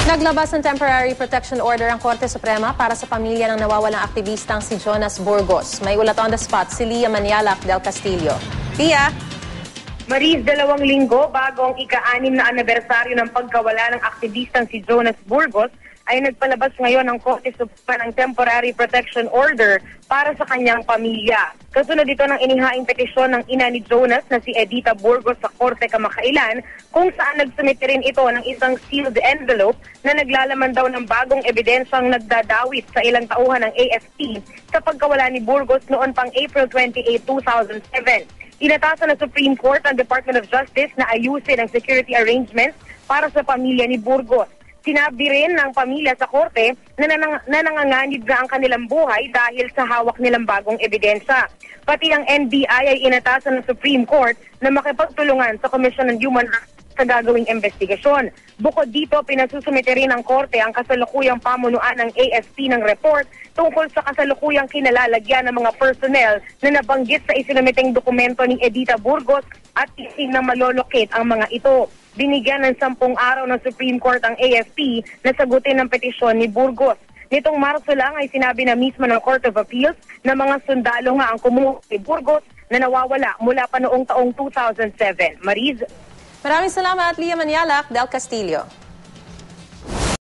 Naglabas ng temporary protection order ang Korte Suprema para sa pamilya ng nawawalang aktivistang si Jonas Burgos. May ulat on the spot si Lia Manialac del Castillo. Lia? Maris, 2 linggo bago ang ika-6 na anibersaryo ng pagkawala ng aktivistang si Jonas Burgos, ay nagpalabas ngayon ng Korte Suprema ng temporary protection order para sa kanyang pamilya. Kasunod ito ng inihaing petisyon ng ina ni Jonas na si Edita Burgos sa Korte kamakailan, kung saan nagsumite rin ito ng isang sealed envelope na naglalaman daw ng bagong ebidensyang nagdadawit sa ilang tauhan ng AFP sa pagkawala ni Burgos noon pang April 28, 2007. Inatasan ng Supreme Court ang Department of Justice na ayusin ang security arrangements para sa pamilya ni Burgos. Sinabi rin ng pamilya sa korte na nanganganib na ang kanilang buhay dahil sa hawak nilang bagong ebidensya. Pati ang NBI ay inatasan ng Supreme Court na makipagtulungan sa Commission on Human Rights sa gagawing investigasyon. Bukod dito, pinasusumite rin ng korte ang kasalukuyang pamunuan ng AFP ng report tungkol sa kasalukuyang kinalalagyan ng mga personnel na nabanggit sa isinumiteng dokumento ni Edita Burgos at ising na malolocate ang mga ito. Binigyan ng 10 araw ng Supreme Court ang AFP na sagutin ang petisyon ni Burgos. Nitong Marso lang ay sinabi na mismo ng Court of Appeals na mga sundalo nga ang kumuha ni Burgos na nawawala mula pa noong taong 2007. Mariz? Maraming salamat, Lia Manialac del Castillo.